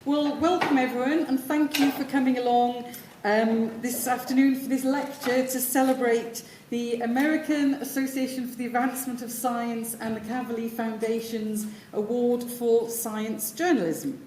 Well, welcome everyone, and thank you for coming along this afternoon for this lecture to celebrate the American Association for the Advancement of Science and the Kavli Foundation's Award for Science Journalism.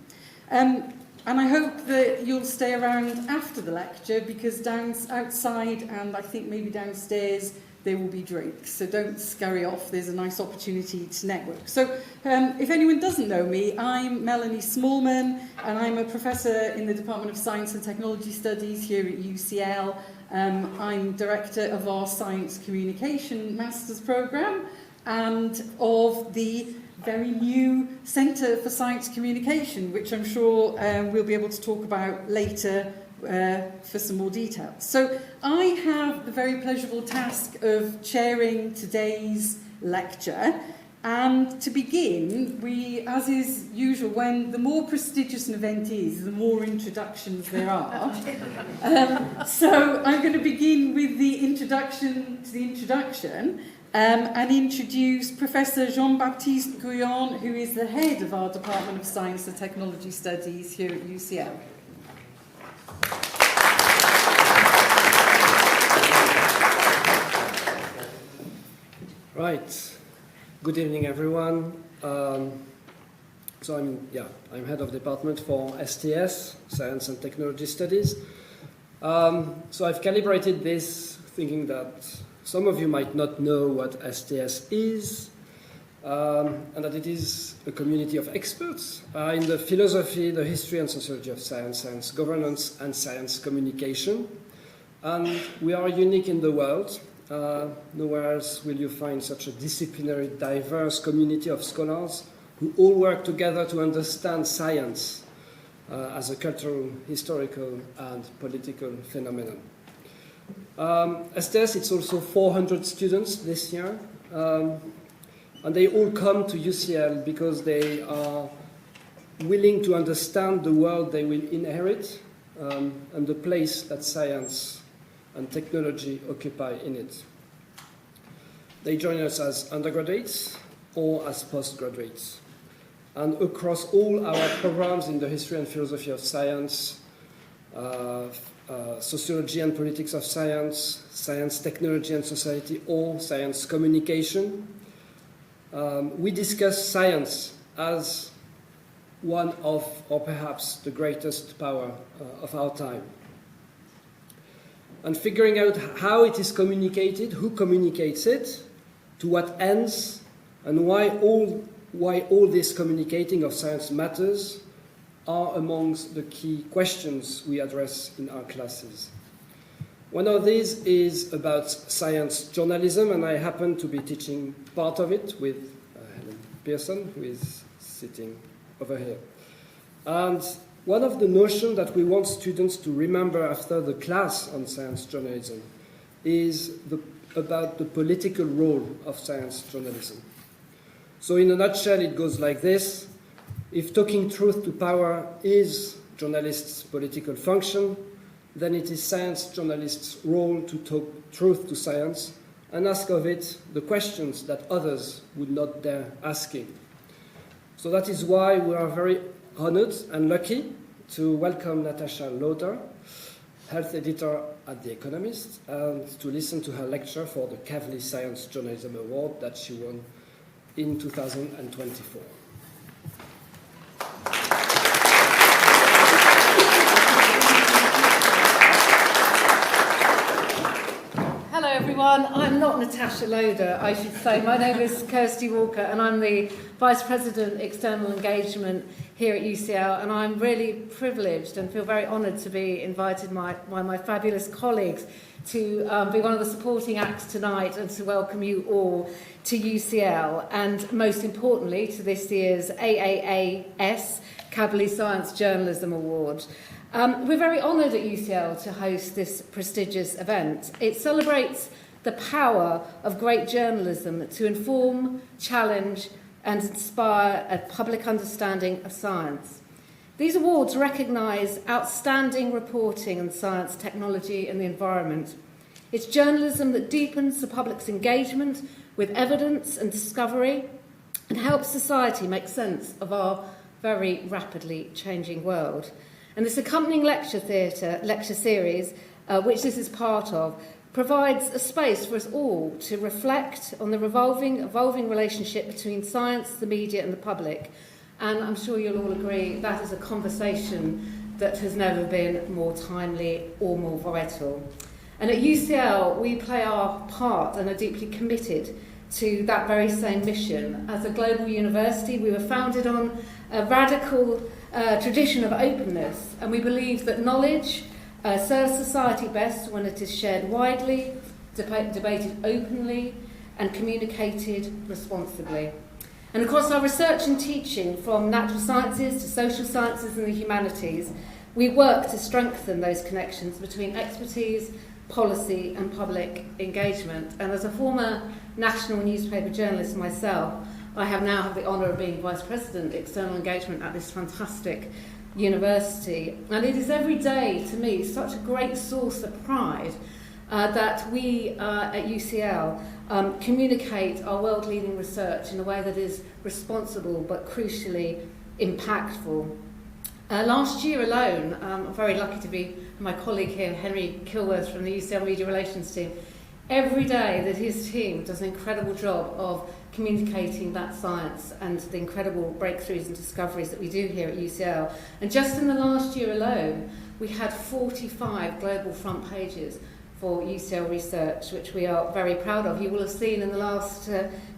And I hope that you'll stay around after the lecture, because outside and I think maybe downstairs there will be drinks, so don't scurry off. There's a nice opportunity to network. So if anyone doesn't know me, I'm Melanie Smallman, and I'm a professor in the Department of Science and Technology Studies here at UCL. I'm director of our Science Communication Masters Programme and of the very new Centre for Science Communication, which I'm sure we'll be able to talk about later for some more details. So I have the very pleasurable task of chairing today's lecture, and to begin, as is usual, when the more prestigious an event is, the more introductions there are. So I'm going to begin with the introduction to the introduction and introduce Professor Jean-Baptiste Guyon, who is the head of our Department of Science and Technology Studies here at UCL. Right. Good evening, everyone. So I'm head of department for STS, Science and Technology Studies. So I've calibrated this thinking that some of you might not know what STS is, and that it is a community of experts in the philosophy, the history and sociology of science, science governance and science communication. And we are unique in the world. Nowhere else will you find such a disciplinary, diverse community of scholars who all work together to understand science as a cultural, historical, and political phenomenon. STS, it's also 400 students this year, and they all come to UCL because they are willing to understand the world they will inherit and the place that science and technology occupy in it. They join us as undergraduates or as postgraduates. And across all our programs in the history and philosophy of science, sociology and politics of science, science, technology and society, or science communication, we discuss science as one of, or perhaps the greatest power of our time. And figuring out how it is communicated, who communicates it, to what ends, and why all this communicating of science matters are amongst the key questions we address in our classes. One of these is about science journalism, and I happen to be teaching part of it with Helen Pearson, who is sitting over here. And one of the notions that we want students to remember after the class on science journalism is about the political role of science journalism. So in a nutshell, it goes like this. If talking truth to power is journalists' political function, then it is science journalists' role to talk truth to science and ask of it the questions that others would not dare asking. So that is why we are very honored and lucky to welcome Natasha Loder, health editor at The Economist, and to listen to her lecture for the Kavli Science Journalism Award that she won in 2024. Hello everyone, I'm not Natasha Loder, I should say. My name is Kirsty Walker and I'm the Vice President External Engagement here at UCL, and I'm really privileged and feel very honoured to be invited by my fabulous colleagues to be one of the supporting acts tonight and to welcome you all to UCL, and most importantly to this year's AAAS Kavli Science Journalism Award. We're very honoured at UCL to host this prestigious event. It celebrates the power of great journalism to inform, challenge and inspire a public understanding of science. These awards recognise outstanding reporting on science, technology and the environment. It's journalism that deepens the public's engagement with evidence and discovery and helps society make sense of our very rapidly changing world. And this accompanying lecture series, which this is part of, provides a space for us all to reflect on the evolving relationship between science, the media and the public. And I'm sure you'll all agree that is a conversation that has never been more timely or more vital. And at UCL, we play our part and are deeply committed to that very same mission. As a global university, we were founded on a radical tradition of openness, and we believe that knowledge serves society best when it is shared widely, debated openly, and communicated responsibly. And across our research and teaching, from natural sciences to social sciences and the humanities, we work to strengthen those connections between expertise, policy and public engagement. And as a former national newspaper journalist myself, I have the honour of being Vice President External Engagement at this fantastic university. And it is every day, to me, such a great source of pride that we at UCL communicate our world-leading research in a way that is responsible but crucially impactful. Last year alone, I'm very lucky to be my colleague here, Henry Kilworth from the UCL Media Relations team. Every day that his team does an incredible job of communicating that science and the incredible breakthroughs and discoveries that we do here at UCL. And just in the last year alone, we had 45 global front pages for UCL research, which we are very proud of. You will have seen in the last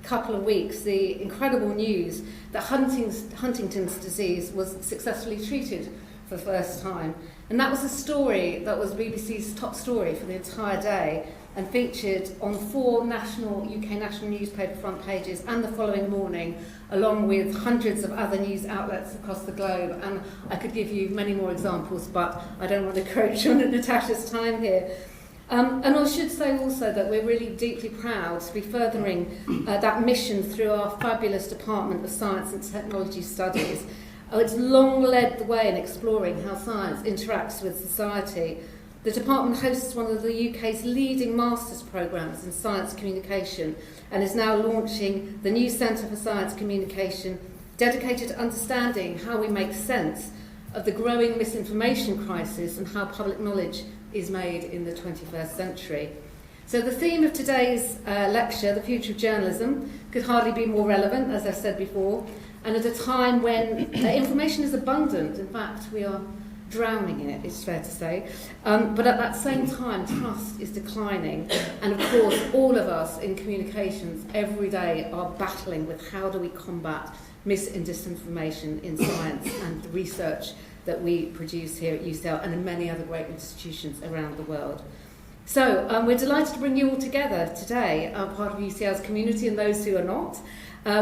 couple of weeks the incredible news that Huntington's disease was successfully treated for the first time. And that was a story that was BBC's top story for the entire day and featured on 4 UK national newspaper front pages and the following morning, along with hundreds of other news outlets across the globe. And I could give you many more examples, but I don't want to encroach on Natasha's time here. And I should say also that we're really deeply proud to be furthering that mission through our fabulous Department of Science and Technology Studies. It's long led the way in exploring how science interacts with society. The department hosts one of the UK's leading master's programmes in science communication and is now launching the new Centre for Science Communication, dedicated to understanding how we make sense of the growing misinformation crisis and how public knowledge is made in the 21st century. So the theme of today's lecture, The Future of Journalism, could hardly be more relevant, as I said before, and at a time when information is abundant. In fact, we are drowning in it, it's fair to say. But at that same time, trust is declining. And of course, all of us in communications every day are battling with how do we combat mis and disinformation in science and the research that we produce here at UCL and in many other great institutions around the world. So we're delighted to bring you all together today, part of UCL's community and those who are not.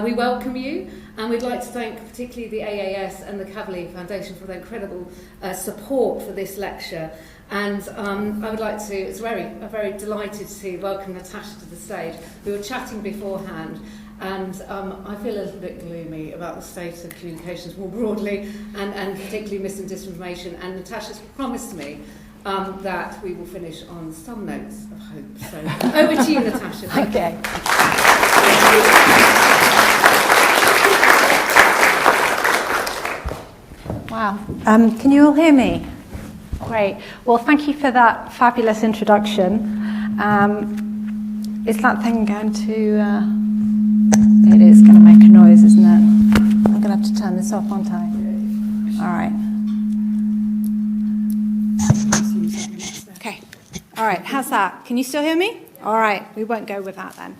We welcome you, and we'd like to thank particularly the AAAS and the Kavli Foundation for their incredible support for this lecture. And I would like to, I'm very delighted to welcome Natasha to the stage. We were chatting beforehand, and I feel a little bit gloomy about the state of communications more broadly, and particularly mis and disinformation. And Natasha's promised me that we will finish on some notes of hope. So over to you, Natasha. Okay. Wow. Can you all hear me? Great. Well, thank you for that fabulous introduction. Is that thing going to... It is going to make a noise, isn't it? I'm going to have to turn this off, aren't I? All right. Okay. All right. How's that? Can you still hear me? All right. We won't go with that then.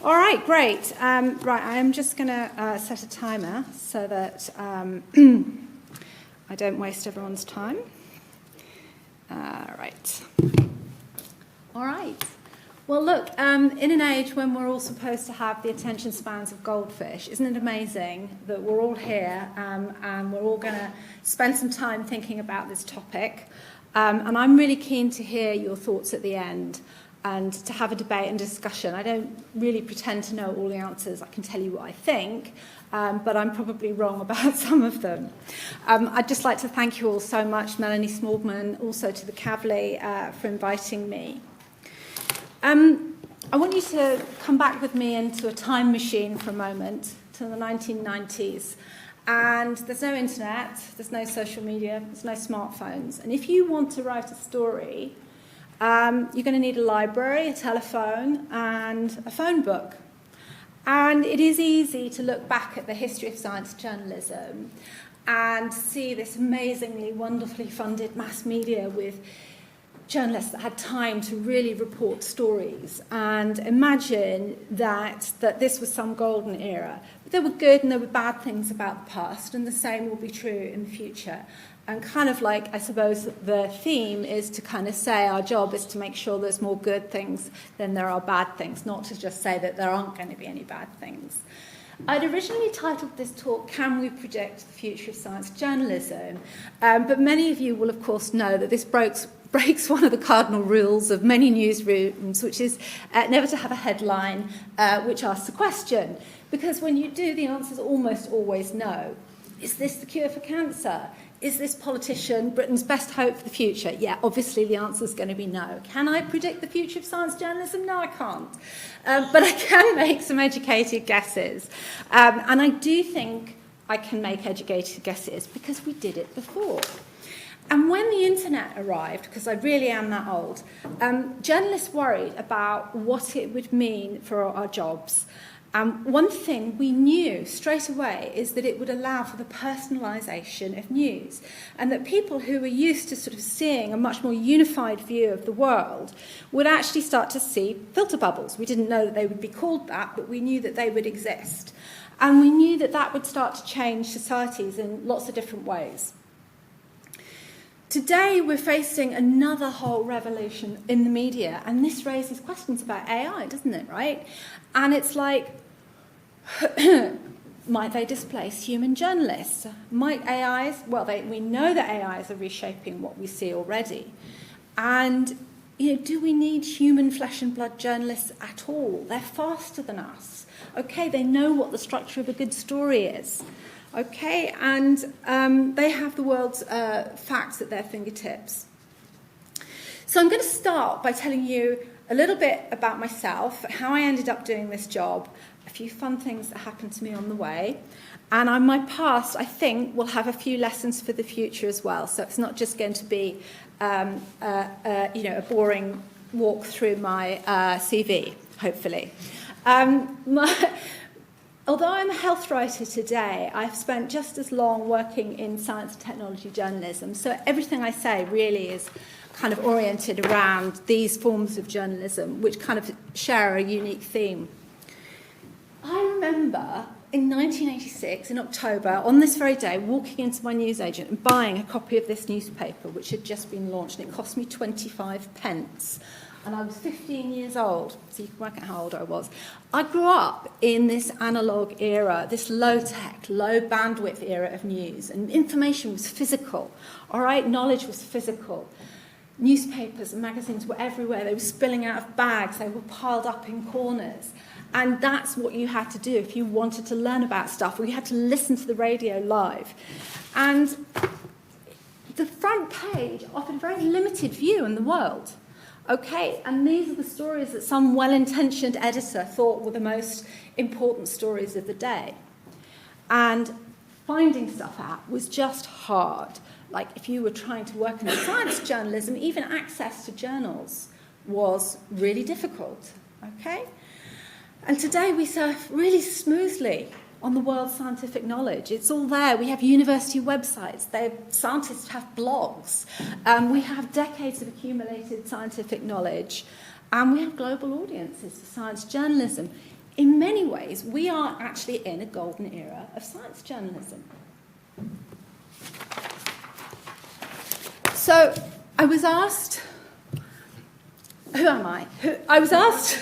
All right. Great. Right. I am just going to set a timer so that I don't waste everyone's time. Right. All right. Well, look, in an age when we're all supposed to have the attention spans of goldfish, isn't it amazing that we're all here and we're all going to spend some time thinking about this topic? And I'm really keen to hear your thoughts at the end and to have a debate and discussion. I don't really pretend to know all the answers. I can tell you what I think, but I'm probably wrong about some of them. I'd just like to thank you all so much, Melanie Smallman, also to the Kavli for inviting me. I want you to come back with me into a time machine for a moment to the 1990s. And there's no internet, there's no social media, there's no smartphones. And if you want to write a story, you're going to need a library, a telephone, and a phone book. And it is easy to look back at the history of science journalism and see this amazingly, wonderfully funded mass media with journalists that had time to really report stories and imagine that this was some golden era. But there were good and there were bad things about the past, and the same will be true in the future. And kind of like, I suppose, the theme is to kind of say our job is to make sure there's more good things than there are bad things, not to just say that there aren't going to be any bad things. I'd originally titled this talk, Can We Predict the Future of Science Journalism? But many of you will, of course, know that this breaks one of the cardinal rules of many newsrooms, which is never to have a headline which asks a question. Because when you do, the answer is almost always no. Is this the cure for cancer? Is this politician Britain's best hope for the future? Yeah, obviously the answer is going to be no. Can I predict the future of science journalism? No, I can't. But I can make some educated guesses. And I do think I can make educated guesses because we did it before. And when the internet arrived, because I really am that old, journalists worried about what it would mean for our jobs. One thing we knew straight away is that it would allow for the personalisation of news, and that people who were used to sort of seeing a much more unified view of the world would actually start to see filter bubbles. We didn't know that they would be called that, but we knew that they would exist. And we knew that that would start to change societies in lots of different ways. Today, we're facing another whole revolution in the media, and this raises questions about AI, doesn't it, right? And it's like, might they displace human journalists? Might AIs? Well, we know that AIs are reshaping what we see already. And, do we need human flesh and blood journalists at all? They're faster than us. Okay, they know what the structure of a good story is. Okay, and they have the world's facts at their fingertips. So I'm going to start by telling you a little bit about myself, how I ended up doing this job, a few fun things that happened to me on the way, and on my past, I think, will have a few lessons for the future as well. So it's not just going to be, a boring walk through my CV, hopefully. Although I'm a health writer today, I've spent just as long working in science and technology journalism. So everything I say really is kind of oriented around these forms of journalism, which kind of share a unique theme. I remember in 1986, in October, on this very day, walking into my newsagent and buying a copy of this newspaper, which had just been launched, and it cost me 25 pence. And I was 15 years old, so you can work out how old I was. I grew up in this analogue era, this low-tech, low-bandwidth era of news, and information was physical, all right? Knowledge was physical. Newspapers and magazines were everywhere. They were spilling out of bags. They were piled up in corners. And that's what you had to do if you wanted to learn about stuff, or you had to listen to the radio live. And the front page offered a very limited view in the world. Okay, and these are the stories that some well-intentioned editor thought were the most important stories of the day. And finding stuff out was just hard. Like if you were trying to work in science journalism, even access to journals was really difficult. Okay? And today we surf really smoothly on the world's scientific knowledge. It's all there. We have university websites. Scientists have blogs. We have decades of accumulated scientific knowledge. And we have global audiences for science journalism. In many ways, we are actually in a golden era of science journalism. So I was asked, who am I? I was asked...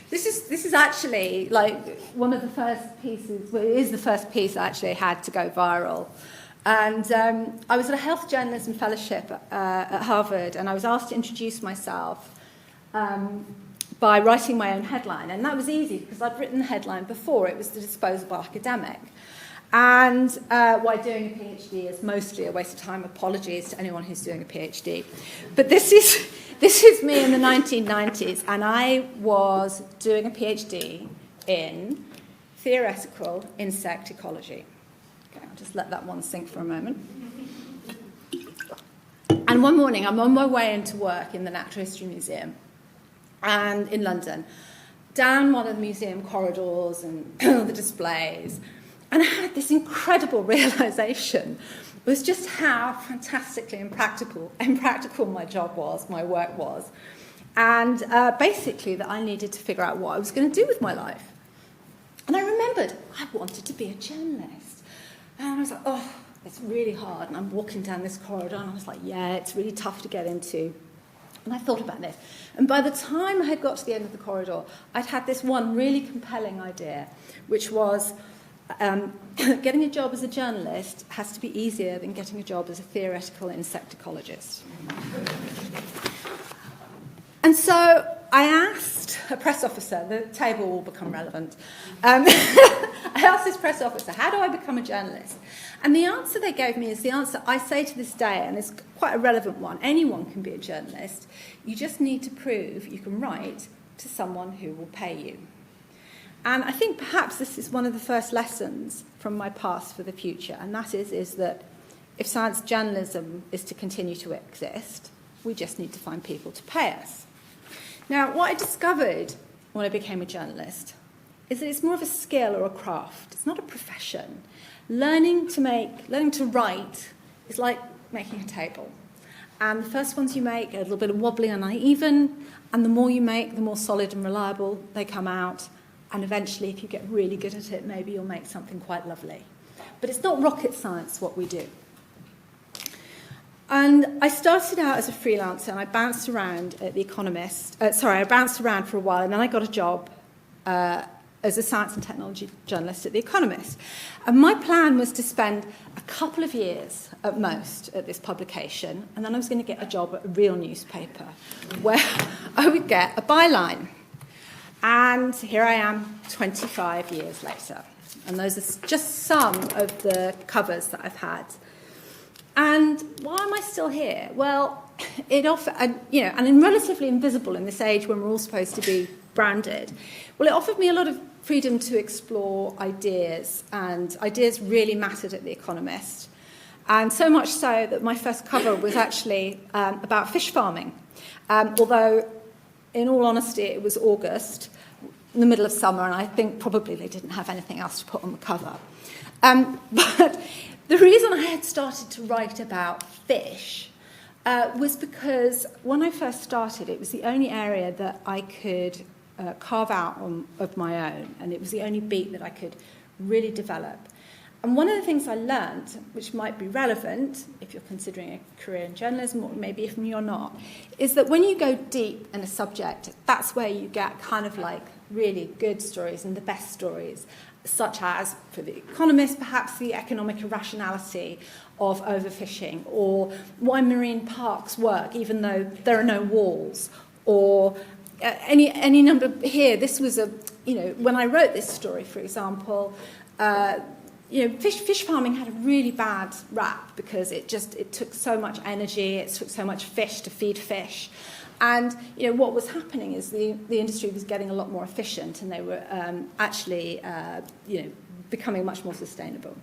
This is actually like one of the first pieces, well, it is the first piece I actually had to go viral. And I was at a health journalism fellowship at Harvard, and I was asked to introduce myself by writing my own headline. And that was easy because I'd written the headline before. It was the disposable academic. And why doing a PhD is mostly a waste of time. Apologies to anyone who's doing a PhD. But this is me in the 1990s, and I was doing a PhD in theoretical insect ecology. Okay, I'll just let that one sink for a moment. And one morning, I'm on my way into work in the Natural History Museum and in London, down one of the museum corridors and the displays, and I had this incredible realization. It was just how fantastically impractical my job was, my work was, and basically that I needed to figure out what I was going to do with my life. And I remembered I wanted to be a journalist. And I was like, oh, it's really hard. And I'm walking down this corridor, and I was like, yeah, it's really tough to get into. And I thought about this. And by the time I had got to the end of the corridor, I'd had this one really compelling idea, which was getting a job as a journalist has to be easier than getting a job as a theoretical insect ecologist. And so I asked a press officer, the table will become relevant. I asked this press officer, how do I become a journalist? And the answer they gave me is the answer I say to this day, and it's quite a relevant one. Anyone can be a journalist. You just need to prove you can write to someone who will pay you. And I think perhaps this is one of the first lessons from my past for the future, and that is that if science journalism is to continue to exist, we just need to find people to pay us. Now, what I discovered when I became a journalist is that it's more of a skill or a craft. It's not a profession. Learning to write is like making a table. And the first ones you make are a little bit wobbly and uneven, and the more you make, the more solid and reliable they come out. And eventually, if you get really good at it, maybe you'll make something quite lovely. But it's not rocket science what we do. And I started out as a freelancer, and I bounced around at The Economist. I bounced around for a while, and then I got a job as a science and technology journalist at The Economist. And my plan was to spend a couple of years at most at this publication, and then I was going to get a job at a real newspaper where I would get a byline. And here I am 25 years later. And those are just some of the covers that I've had. And why am I still here? Well, and I'm relatively invisible in this age when we're all supposed to be branded. Well, it offered me a lot of freedom to explore ideas, and ideas really mattered at The Economist. And so much so that my first cover was actually about fish farming. Although, in all honesty, it was August, in the middle of summer, and I think probably they didn't have anything else to put on the cover. But the reason I had started to write about fish was because when I first started, it was the only area that I could carve out of my own, and it was the only beat that I could really develop. And one of the things I learned, which might be relevant if you're considering a career in journalism, or maybe if you're not, is that when you go deep in a subject, that's where you get kind of like really good stories and the best stories, such as, for The Economist, perhaps the economic irrationality of overfishing, or why marine parks work even though there are no walls, or any number here. This was when I wrote this story, for example, fish farming had a really bad rap because it took so much energy, it took so much fish to feed fish. And what was happening is the industry was getting a lot more efficient, and they were actually becoming much more sustainable.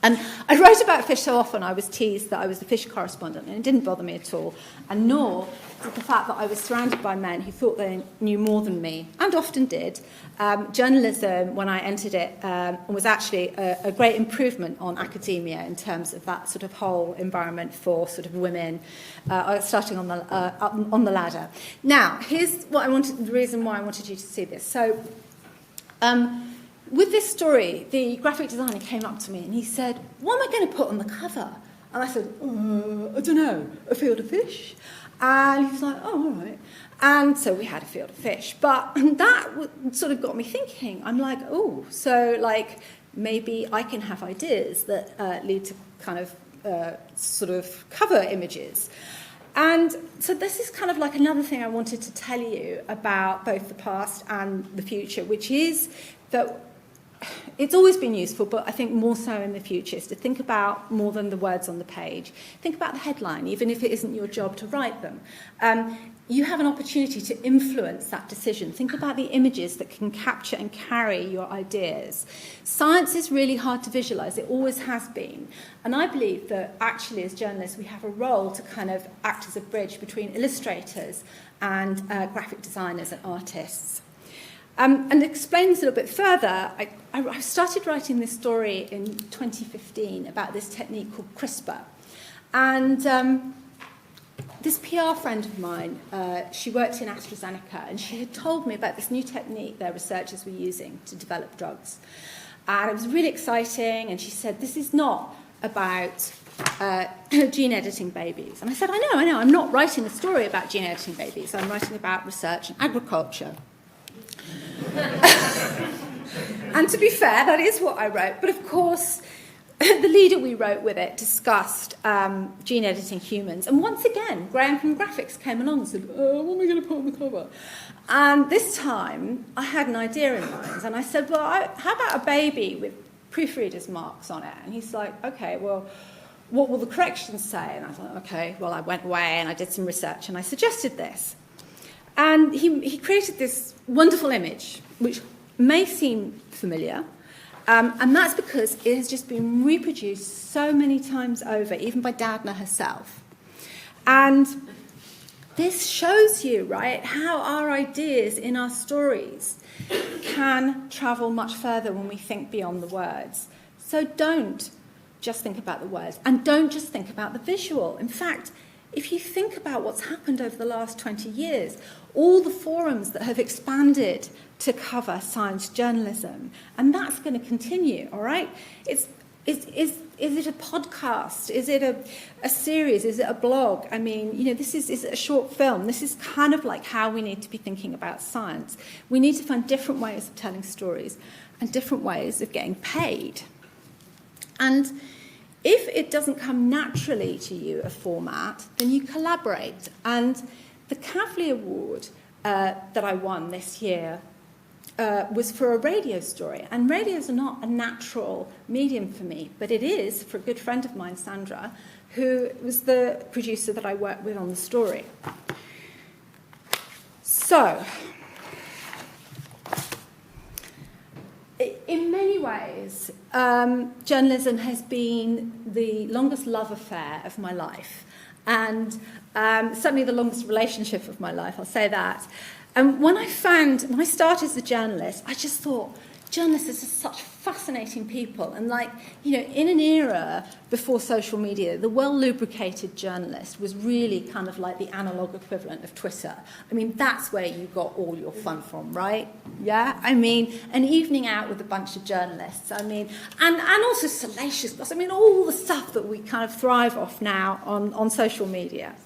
And I wrote about fish so often I was teased that I was the fish correspondent, and it didn't bother me at all. And nor did the fact that I was surrounded by men who thought they knew more than me, and often did. Journalism, when I entered it, was actually a great improvement on academia in terms of that sort of whole environment for sort of women starting on the ladder. Now, here's the reason why I wanted you to see this. So, with this story, the graphic designer came up to me and he said, "What am I going to put on the cover?" And I said, "I don't know, a field of fish." And he was like, "Oh, all right." And so we had a field of fish. But that sort of got me thinking. I'm like, oh, so like maybe I can have ideas that lead to kind of sort of cover images. And so this is kind of like another thing I wanted to tell you about both the past and the future, which is that it's always been useful, but I think more so in the future, is to think about more than the words on the page. Think about the headline, even if it isn't your job to write them. You have an opportunity to influence that decision. Think about the images that can capture and carry your ideas. Science is really hard to visualise. It always has been. And I believe that actually as journalists we have a role to kind of act as a bridge between illustrators and graphic designers and artists. And to explain this a little bit further, I started writing this story in 2015 about this technique called CRISPR. And this PR friend of mine, she worked in AstraZeneca, and she had told me about this new technique their researchers were using to develop drugs. And it was really exciting, and she said, this is not about gene editing babies. And I said, I know, I'm not writing a story about gene editing babies. I'm writing about research and agriculture. And to be fair, that is what I wrote. But of course, the leader we wrote with it discussed gene editing humans. And once again, Graham from Graphics came along and said, what am I going to put on the cover? And this time, I had an idea in mind. And I said, well, how about a baby with proofreader's marks on it? And he's like, okay, well, what will the corrections say? And I thought, okay, well, I went away and I did some research and I suggested this. And he created this wonderful image, which may seem familiar, and that's because it has just been reproduced so many times over, even by Doudna herself. And this shows you, right, how our ideas in our stories can travel much further when we think beyond the words. So don't just think about the words, and don't just think about the visual. In fact, if you think about what's happened over the last 20 years, all the forums that have expanded to cover science journalism, and that's going to continue, all right? Is it a podcast? Is it a series? Is it a blog? I mean, is it a short film? This is kind of like how we need to be thinking about science. We need to find different ways of telling stories and different ways of getting paid. And if it doesn't come naturally to you, a format, then you collaborate. And the Kavli Award that I won this year was for a radio story. And radios are not a natural medium for me, but it is for a good friend of mine, Sandra, who was the producer that I worked with on the story. So, in many ways, journalism has been the longest love affair of my life, and certainly the longest relationship of my life, I'll say that. And when I started as a journalist, I just thought, journalists are such fascinating people. And in an era before social media, the well-lubricated journalist was really kind of like the analog equivalent of Twitter. I mean, that's where you got all your fun from, right? Yeah? I mean, an evening out with a bunch of journalists. I mean, and also salaciousness. I mean, all the stuff that we kind of thrive off now on social media.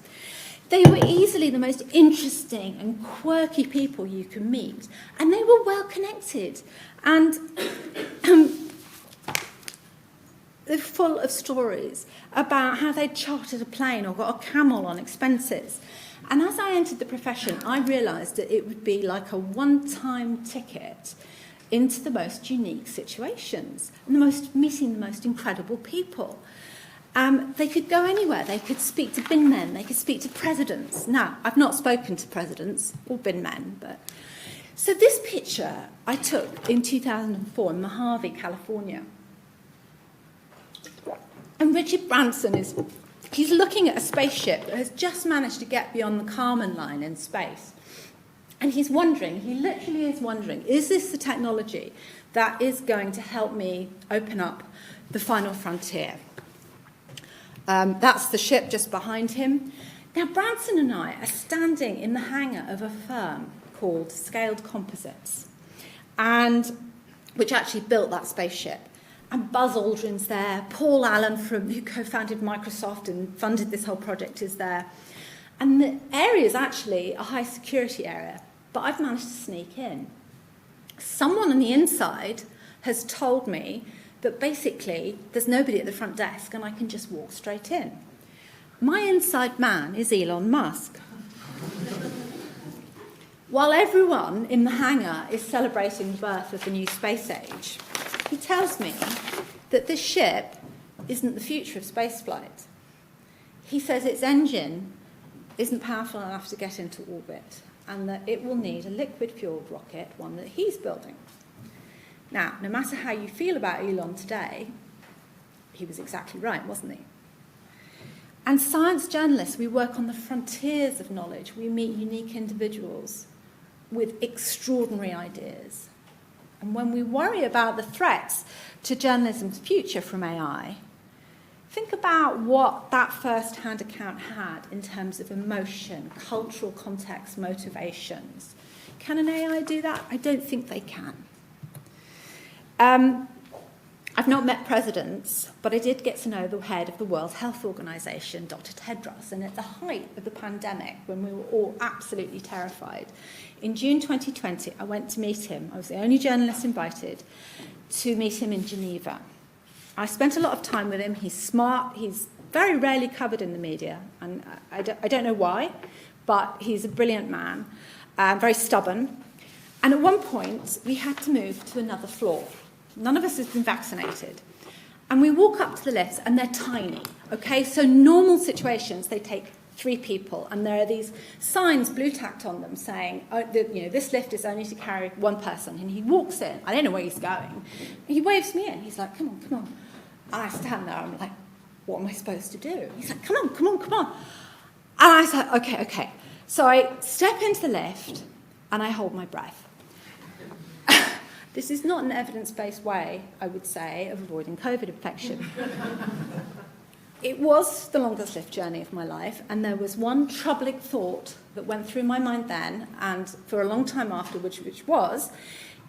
They were easily the most interesting and quirky people you can meet. And they were well connected. And they're full of stories about how they'd chartered a plane or got a camel on expenses. And as I entered the profession, I realised that it would be like a one-time ticket into the most unique situations and meeting the most incredible people. They could go anywhere. They could speak to bin men. They could speak to presidents. Now, I've not spoken to presidents or bin men, but... So this picture I took in 2004 in Mojave, California. And Richard Branson he's looking at a spaceship that has just managed to get beyond the Kármán line in space. And he literally is wondering, is this the technology that is going to help me open up the final frontier? That's the ship just behind him. Now, Branson and I are standing in the hangar of a firm called Scaled Composites, which actually built that spaceship. And Buzz Aldrin's there. Paul Allen, who co-founded Microsoft and funded this whole project, is there. And the area is actually a high security area, but I've managed to sneak in. Someone on the inside has told me that basically there's nobody at the front desk and I can just walk straight in. My inside man is Elon Musk. While everyone in the hangar is celebrating the birth of the new space age, he tells me that this ship isn't the future of spaceflight. He says its engine isn't powerful enough to get into orbit, and that it will need a liquid-fueled rocket, one that he's building. Now, no matter how you feel about Elon today, he was exactly right, wasn't he? And science journalists, we work on the frontiers of knowledge. We meet unique individuals with extraordinary ideas. And when we worry about the threats to journalism's future from AI, think about what that first-hand account had in terms of emotion, cultural context, motivations. Can an AI do that? I don't think they can. I've not met presidents, but I did get to know the head of the World Health Organization, Dr. Tedros, and at the height of the pandemic, when we were all absolutely terrified, in June 2020, I went to meet him. I was the only journalist invited to meet him in Geneva. I spent a lot of time with him. He's smart. He's very rarely covered in the media, and I don't know why, but he's a brilliant man, very stubborn. And at one point, we had to move to another floor. None of us has been vaccinated. And we walk up to the lifts, and they're tiny, okay? So normal situations, they take 3 people, and there are these signs blue-tacked on them saying, this lift is only to carry 1 person. And he walks in. I don't know where he's going. He waves me in. He's like, come on, come on. And I stand there. I'm like, what am I supposed to do? He's like, come on, come on, come on. And I said, okay. So I step into the lift, and I hold my breath. This is not an evidence-based way, I would say, of avoiding COVID infection. It was the longest lift journey of my life, and there was one troubling thought that went through my mind then, and for a long time afterwards, which was,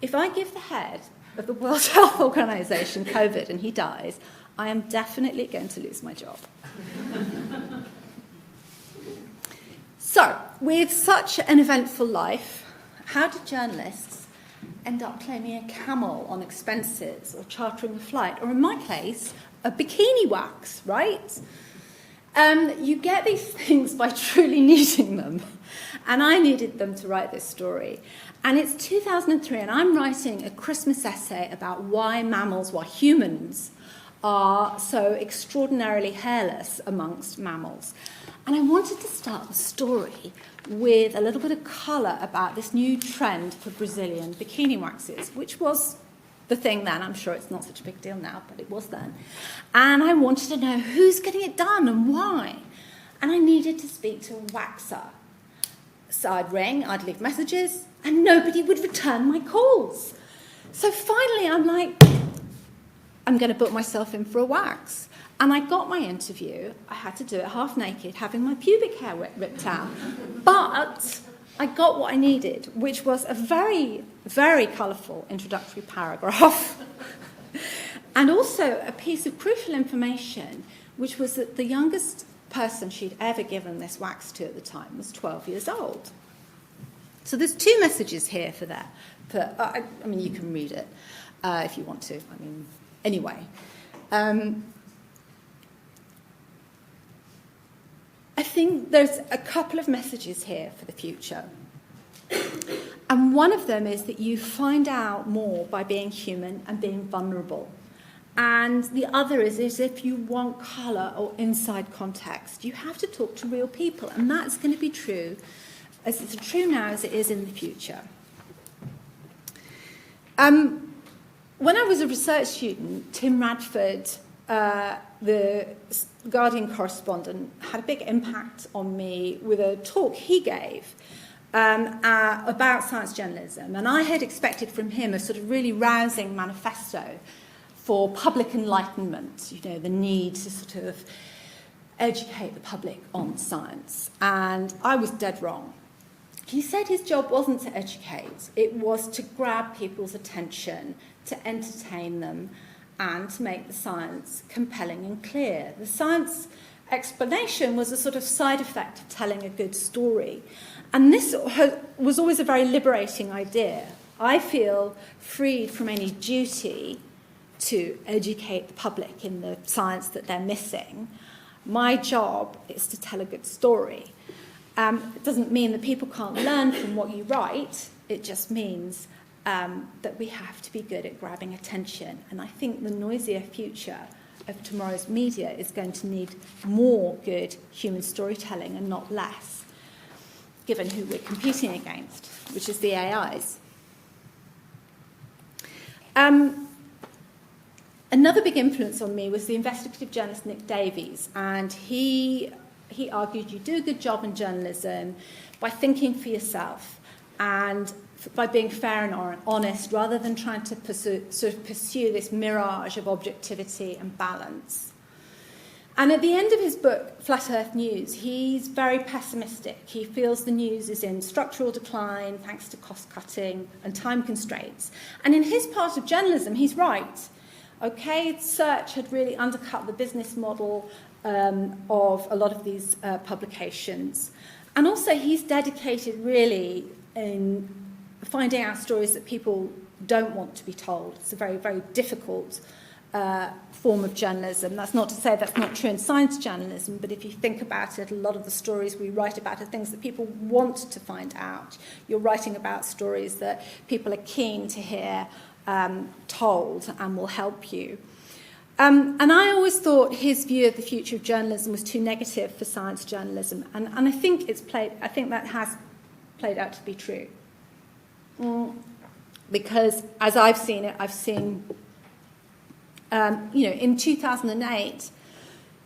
if I give the head of the World Health Organization COVID and he dies, I am definitely going to lose my job. So, with such an eventful life, how did journalists end up claiming a camel on expenses or chartering a flight, or in my case, a bikini wax, right? You get these things by truly needing them. And I needed them to write this story. And it's 2003, and I'm writing a Christmas essay about why humans are so extraordinarily hairless amongst mammals. And I wanted to start the story with a little bit of colour about this new trend for Brazilian bikini waxes, which was the thing then. I'm sure it's not such a big deal now, but it was then. And I wanted to know who's getting it done and why. And I needed to speak to a waxer. So I'd ring, I'd leave messages, and nobody would return my calls. So finally I'm like, I'm going to book myself in for a wax. And I got my interview. I had to do it half naked, having my pubic hair ripped out. But I got what I needed, which was a very, very colourful introductory paragraph. And also a piece of crucial information, which was that the youngest person she'd ever given this wax to at the time was 12 years old. So there's 2 messages here for that. I mean, you can read it if you want to. I mean, anyway. I think there's a couple of messages here for the future. And one of them is that you find out more by being human and being vulnerable. And the other is if you want colour or inside context, you have to talk to real people. And that's going to be true, as it's true now as it is in the future. When I was a research student, Tim Radford, the Guardian correspondent, had a big impact on me with a talk he gave about science journalism. And I had expected from him a sort of really rousing manifesto for public enlightenment, the need to sort of educate the public on science. And I was dead wrong. He said his job wasn't to educate, it was to grab people's attention, to entertain them, and to make the science compelling and clear. The science explanation was a sort of side effect of telling a good story. And this was always a very liberating idea. I feel freed from any duty to educate the public in the science that they're missing. My job is to tell a good story. It doesn't mean that people can't learn from what you write. It just means that we have to be good at grabbing attention. And I think the noisier future of tomorrow's media is going to need more good human storytelling and not less, given who we're competing against, which is the AIs. Another big influence on me was the investigative journalist Nick Davies, and he argued you do a good job in journalism by thinking for yourself and by being fair and honest, rather than trying to pursue this mirage of objectivity and balance. And at the end of his book, Flat Earth News, he's very pessimistic. He feels the news is in structural decline thanks to cost-cutting and time constraints. And in his part of journalism, he's right. Okay, search had really undercut the business model of a lot of these publications. And also he's dedicated really in finding out stories that people don't want to be told. It's a very, very difficult form of journalism. That's not to say that's not true in science journalism, but if you think about it, a lot of the stories we write about are things that people want to find out. You're writing about stories that people are keen to hear told and will help you. And I always thought his view of the future of journalism was too negative for science journalism, and I think that has played out to be true. Because as I've seen it, in 2008,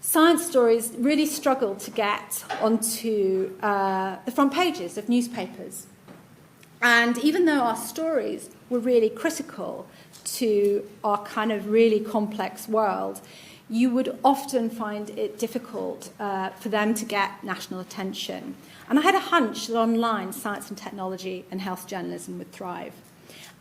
science stories really struggled to get onto the front pages of newspapers. And even though our stories were really critical to our kind of really complex world, you would often find it difficult for them to get national attention. And I had a hunch that online science and technology and health journalism would thrive.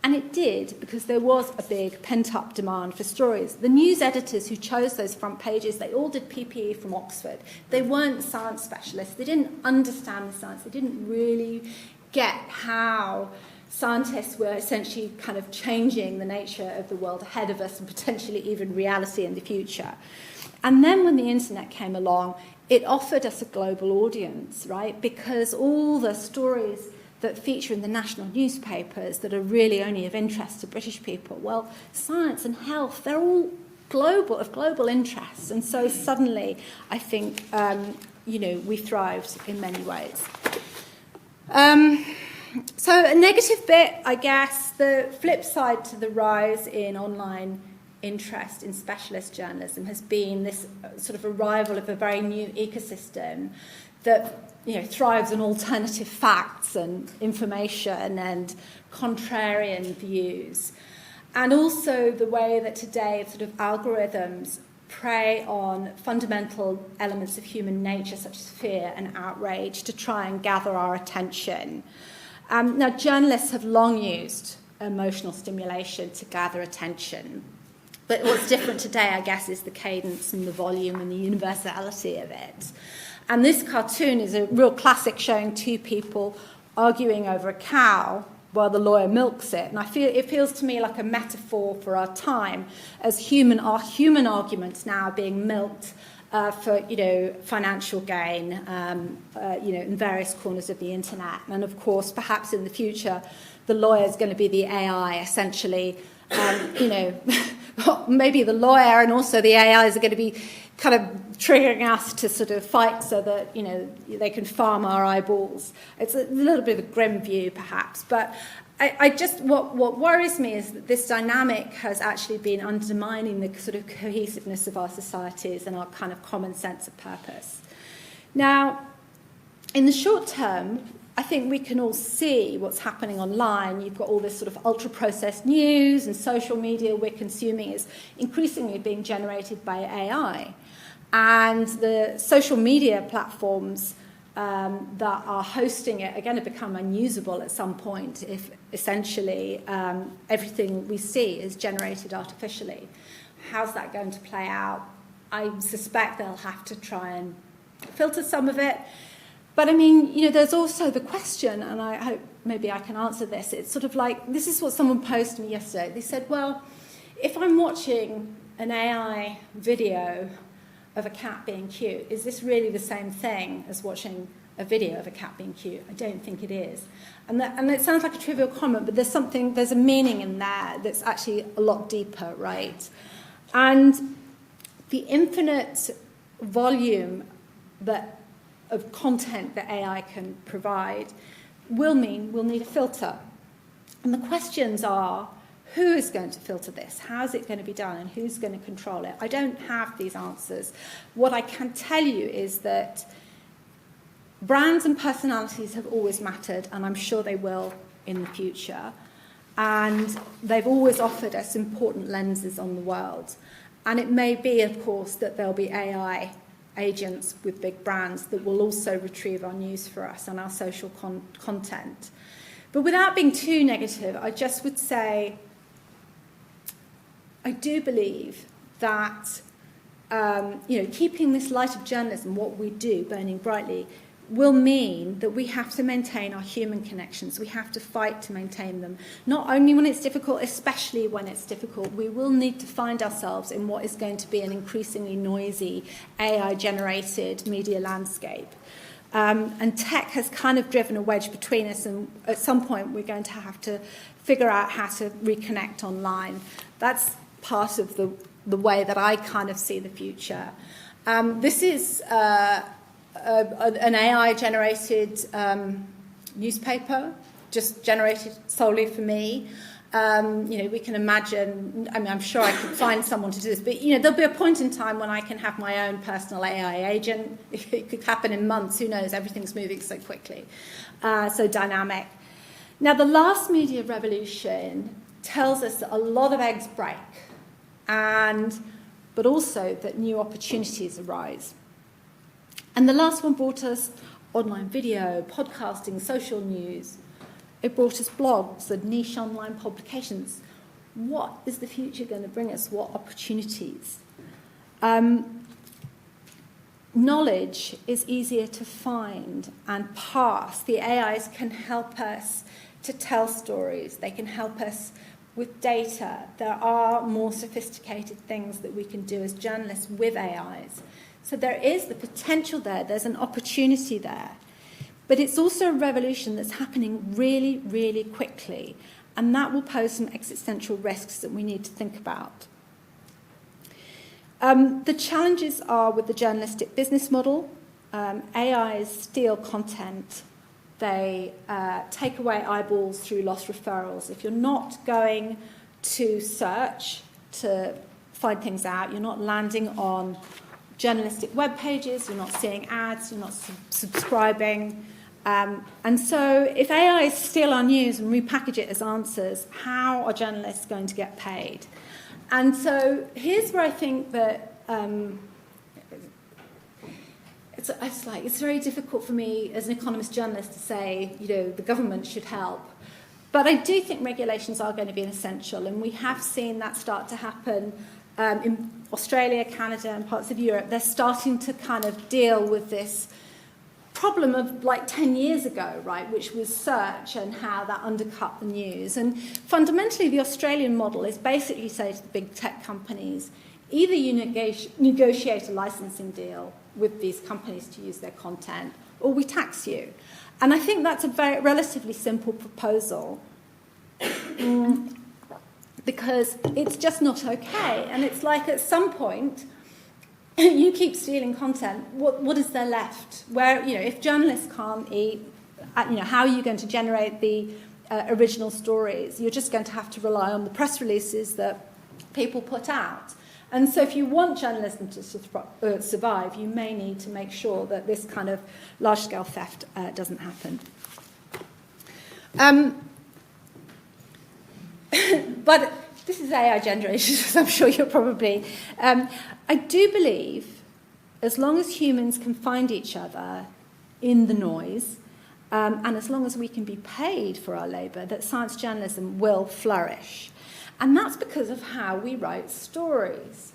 And it did, because there was a big pent-up demand for stories. The news editors who chose those front pages, they all did PPE from Oxford. They weren't science specialists. They didn't understand the science. They didn't really get how scientists were essentially kind of changing the nature of the world ahead of us and potentially even reality in the future. And then when the internet came along, it offered us a global audience, right? Because all the stories that feature in the national newspapers that are really only of interest to British people, well, science and health, they're all of global interest. And so suddenly, I think, we thrived in many ways. So a negative bit, I guess, the flip side to the rise in online interest in specialist journalism has been this sort of arrival of a very new ecosystem that thrives on alternative facts and information and contrarian views. And also the way that today sort of algorithms prey on fundamental elements of human nature such as fear and outrage to try and gather our attention. Now, journalists have long used emotional stimulation to gather attention. But what's different today, I guess, is the cadence and the volume and the universality of it. And this cartoon is a real classic showing two people arguing over a cow while the lawyer milks it. And it feels to me like a metaphor for our time, as our human arguments now being milked for financial gain, in various corners of the internet. And of course, perhaps in the future, the lawyer is going to be the AI, essentially. Maybe the lawyer and also the AIs are going to be kind of triggering us to sort of fight so that they can farm our eyeballs. It's a little bit of a grim view, perhaps, but what worries me is that this dynamic has actually been undermining the sort of cohesiveness of our societies and our kind of common sense of purpose. Now, in the short term, I think we can all see what's happening online. You've got all this sort of ultra-processed news, and social media we're consuming is increasingly being generated by AI. And the social media platforms that are hosting it are going to become unusable at some point if essentially everything we see is generated artificially. How's that going to play out? I suspect they'll have to try and filter some of it. But I mean, there's also the question, and I hope maybe I can answer this. It's sort of like, this is what someone posted me yesterday. They said, well, if I'm watching an AI video of a cat being cute, is this really the same thing as watching a video of a cat being cute. I don't think it is. And it sounds like a trivial comment, but there's a meaning in there that's actually a lot deeper, right? And the infinite volume of content that AI can provide will mean we'll need a filter. And the questions are, who is going to filter this? How is it going to be done? And who's going to control it? I don't have these answers. What I can tell you is that brands and personalities have always mattered, and I'm sure they will in the future. And they've always offered us important lenses on the world. And it may be, of course, that there'll be AI agents with big brands that will also retrieve our news for us and our social content. But without being too negative, I just would say I do believe that keeping this light of journalism, what we do, burning brightly, will mean that we have to maintain our human connections. We have to fight to maintain them. Not only when it's difficult, especially when it's difficult. We will need to find ourselves in what is going to be an increasingly noisy, AI-generated media landscape. And tech has kind of driven a wedge between us, and at some point we're going to have to figure out how to reconnect online. That's part of the way that I kind of see the future. This is an AI-generated newspaper, just generated solely for me. We can imagine, I'm sure I could find someone to do this, but, there'll be a point in time when I can have my own personal AI agent. It could happen in months, who knows, everything's moving so quickly, so dynamic. Now, the last media revolution tells us that a lot of eggs break, but also that new opportunities arise. And the last one brought us online video, podcasting, social news. It brought us blogs and niche online publications. What is the future going to bring us? What opportunities? Knowledge is easier to find and pass. The AIs can help us to tell stories. They can help us with data. There are more sophisticated things that we can do as journalists with AIs. So there is the potential there. There's an opportunity there. But it's also a revolution that's happening really, really quickly. And that will pose some existential risks that we need to think about. The challenges are with the journalistic business model. AIs steal content. They take away eyeballs through lost referrals. If you're not going to search to find things out, you're not landing on journalistic web pages, you're not seeing ads, you're not subscribing. And so if AIs steal our news and repackage it as answers, how are journalists going to get paid? And so here's where I think that it's very difficult for me as an economist journalist to say, the government should help. But I do think regulations are going to be an essential, and we have seen that start to happen in Australia, Canada, and parts of Europe. They're starting to kind of deal with this problem of 10 years ago, right, which was search and how that undercut the news. And fundamentally, the Australian model is basically say to the big tech companies, either you negotiate a licensing deal with these companies to use their content, or we tax you. And I think that's a very relatively simple proposal. Because it's just not okay. And it's like at some point, you keep stealing content, what is there left? Where, if journalists can't eat, how are you going to generate the original stories? You're just going to have to rely on the press releases that people put out. And so if you want journalism to survive, you may need to make sure that this kind of large-scale theft doesn't happen. But this is AI generation, as I'm sure you're probably... I do believe, as long as humans can find each other in the noise, and as long as we can be paid for our labour, that science journalism will flourish. And that's because of how we write stories.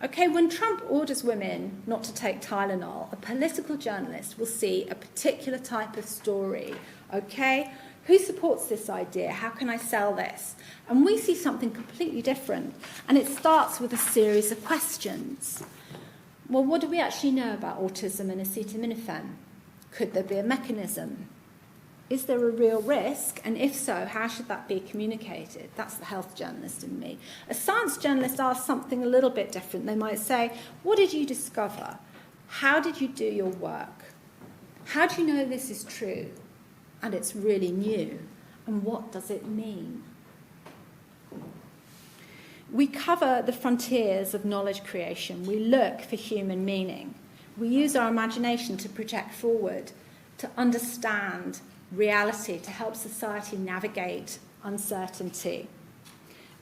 Okay, when Trump orders women not to take Tylenol, a political journalist will see a particular type of story. Okay? Who supports this idea? How can I sell this? And we see something completely different. And it starts with a series of questions. Well, what do we actually know about autism and acetaminophen? Could there be a mechanism? Is there a real risk? And if so, how should that be communicated? That's the health journalist in me. A science journalist asks something a little bit different. They might say, what did you discover? How did you do your work? How do you know this is true and it's really new? And what does it mean? We cover the frontiers of knowledge creation. We look for human meaning. We use our imagination to project forward, to understand reality, to help society navigate uncertainty.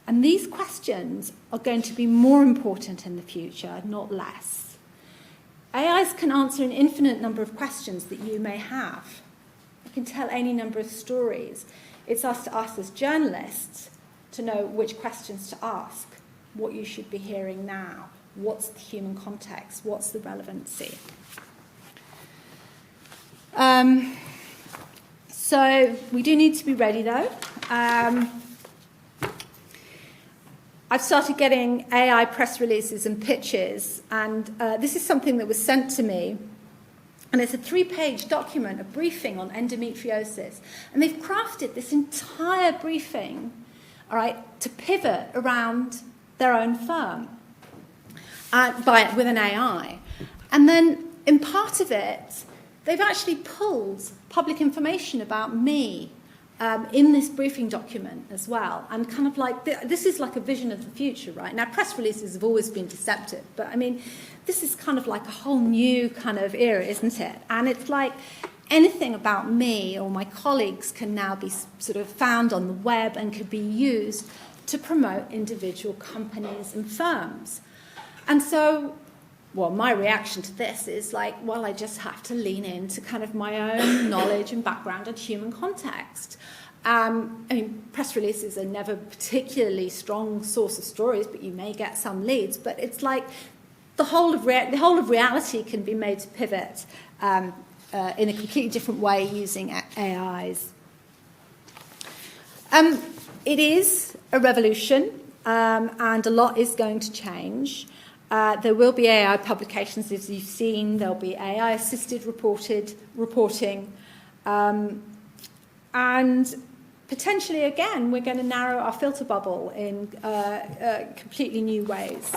And these questions are going to be more important in the future, not less. AIs can answer an infinite number of questions that you may have. It can tell any number of stories. It's up to us as journalists to know which questions to ask, what you should be hearing now, what's the human context, what's the relevancy. So we do need to be ready, though. I've started getting AI press releases and pitches, and this is something that was sent to me. And it's a 3-page document, a briefing on endometriosis. And they've crafted this entire briefing, all right, to pivot around their own firm with an AI. And then in part of it, they've actually pulled public information about me in this briefing document as well. And kind of like, this is like a vision of the future, right? Now, press releases have always been deceptive, but I mean, this is kind of like a whole new kind of era, isn't it? And it's like anything about me or my colleagues can now be sort of found on the web and could be used to promote individual companies and firms. And so, well, my reaction to this is like, well, I just have to lean into kind of my own knowledge and background and human context. I mean, press releases are never a particularly strong source of stories, but you may get some leads. But it's like the whole of reality can be made to pivot in a completely different way using AIs. It is a revolution, and a lot is going to change. There will be AI publications, as you've seen. There'll be AI-assisted reporting. And potentially, again, we're going to narrow our filter bubble in completely new ways.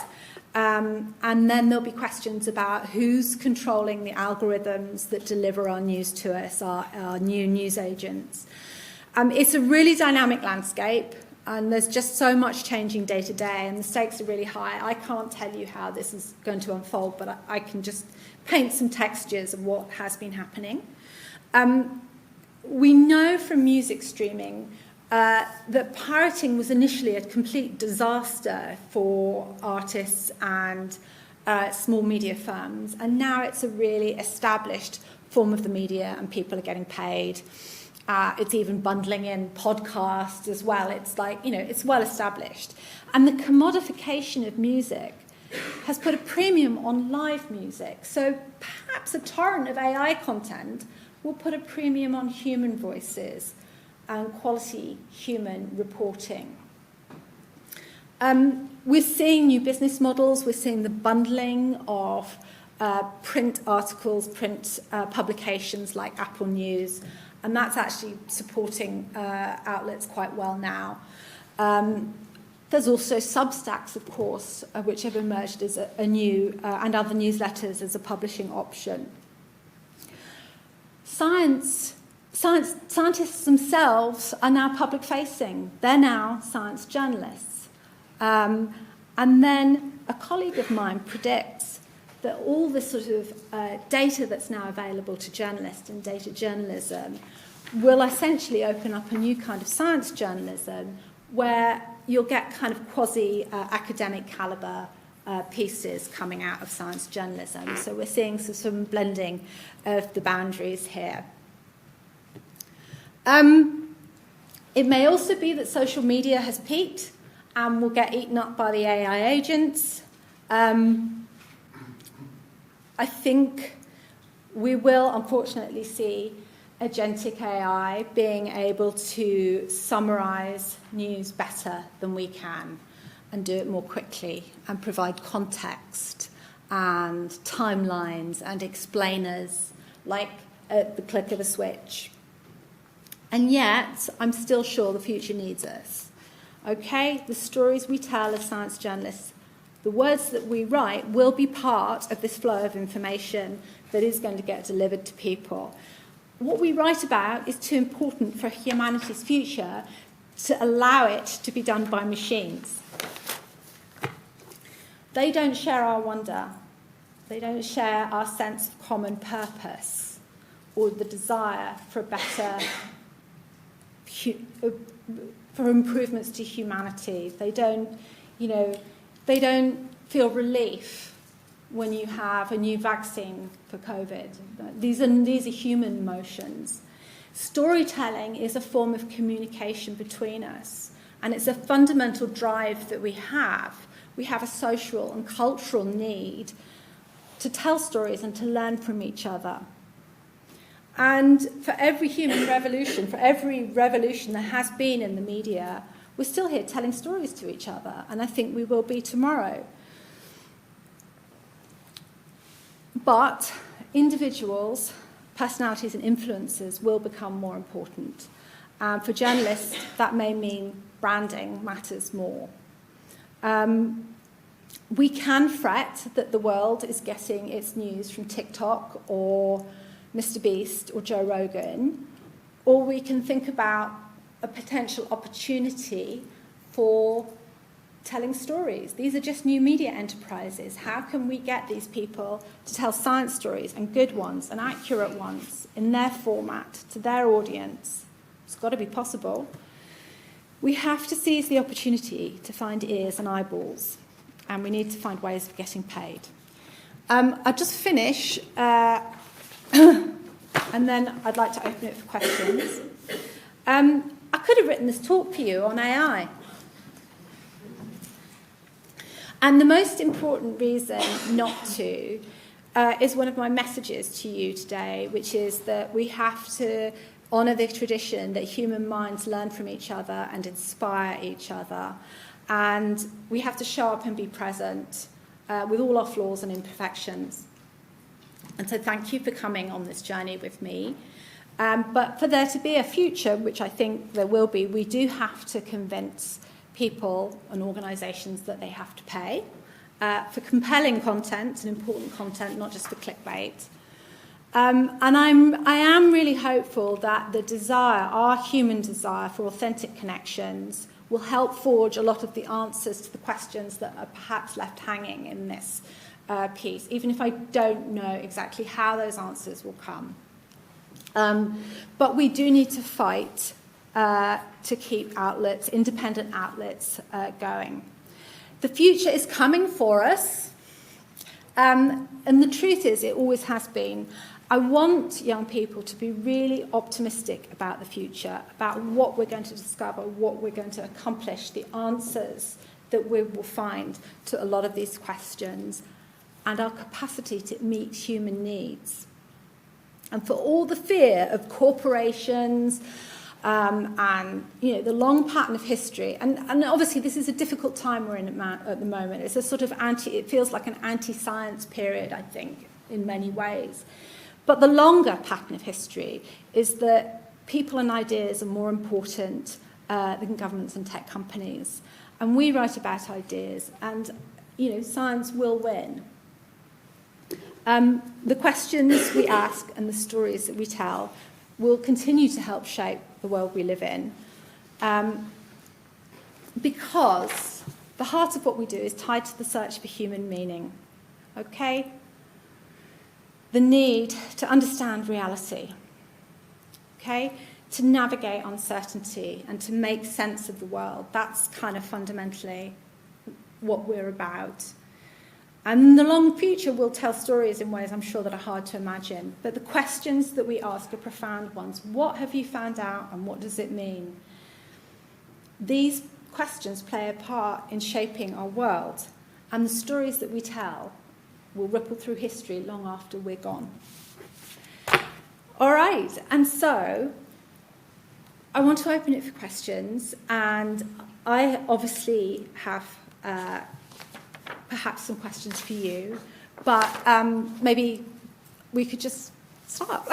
And then there'll be questions about who's controlling the algorithms that deliver our news to us, our new news agents. It's a really dynamic landscape. And there's just so much changing day to day, and the stakes are really high. I can't tell you how this is going to unfold, but I can just paint some textures of what has been happening. We know from music streaming that pirating was initially a complete disaster for artists and small media firms, and now it's a really established form of the media, and people are getting paid. It's even bundling in podcasts as well. It's like, it's well established. And the commodification of music has put a premium on live music. So perhaps a torrent of AI content will put a premium on human voices and quality human reporting. We're seeing new business models. We're seeing the bundling of print articles, print publications like Apple News. And that's actually supporting outlets quite well now. There's also Substacks, of course, which have emerged as a new, and other newsletters as a publishing option. Scientists themselves are now public-facing. They're now science journalists. And then a colleague of mine predicts that all this sort of data that's now available to journalists and data journalism will essentially open up a new kind of science journalism where you'll get kind of quasi-academic caliber pieces coming out of science journalism. So we're seeing some blending of the boundaries here. It may also be that social media has peaked and will get eaten up by the AI agents. I think we will, unfortunately, see agentic AI being able to summarize news better than we can and do it more quickly and provide context and timelines and explainers like at the click of a switch. And yet, I'm still sure the future needs us. Okay, the stories we tell as science journalists, the words that we write will be part of this flow of information that is going to get delivered to people. What we write about is too important for humanity's future to allow it to be done by machines. They don't share our wonder. They don't share our sense of common purpose or the desire for a better, for improvements to humanity. They don't feel relief when you have a new vaccine for COVID. These are human emotions. Storytelling is a form of communication between us, and it's a fundamental drive that we have. We have a social and cultural need to tell stories and to learn from each other. And for every human revolution, for every revolution there has been in the media, we're still here telling stories to each other, and I think we will be tomorrow. But individuals, personalities and influencers will become more important. For journalists, that may mean branding matters more. We can fret that the world is getting its news from TikTok or Mr. Beast or Joe Rogan, or we can think about a potential opportunity for telling stories. These are just new media enterprises. How can we get these people to tell science stories, and good ones and accurate ones, in their format, to their audience? It's got to be possible. We have to seize the opportunity to find ears and eyeballs, and we need to find ways of getting paid. I'll just finish, and then I'd like to open it for questions. I could have written this talk for you on AI. And the most important reason not to is one of my messages to you today, which is that we have to honour the tradition that human minds learn from each other and inspire each other. And we have to show up and be present with all our flaws and imperfections. And so thank you for coming on this journey with me. But for there to be a future, which I think there will be, we do have to convince people and organisations that they have to pay for compelling content and important content, not just for clickbait. And I am really hopeful that the desire, our human desire for authentic connections, will help forge a lot of the answers to the questions that are perhaps left hanging in this piece, even if I don't know exactly how those answers will come. But we do need to fight to keep outlets, independent outlets, going. The future is coming for us, and the truth is, it always has been. I want young people to be really optimistic about the future, about what we're going to discover, what we're going to accomplish, the answers that we will find to a lot of these questions, and our capacity to meet human needs. And for all the fear of corporations and the long pattern of history, and obviously this is a difficult time we're in at the moment. It's a sort of it feels like an anti-science period, I think, in many ways. But the longer pattern of history is that people and ideas are more important than governments and tech companies. And we write about ideas, and science will win. The questions we ask and the stories that we tell will continue to help shape the world we live in, because the heart of what we do is tied to the search for human meaning, okay? The need to understand reality, okay? To navigate uncertainty and to make sense of the world. That's kind of fundamentally what we're about. And the long future will tell stories in ways I'm sure that are hard to imagine. But the questions that we ask are profound ones. What have you found out, and what does it mean? These questions play a part in shaping our world, and the stories that we tell will ripple through history long after we're gone. All right, and so I want to open it for questions, and I obviously have perhaps some questions for you, but maybe we could just Stop.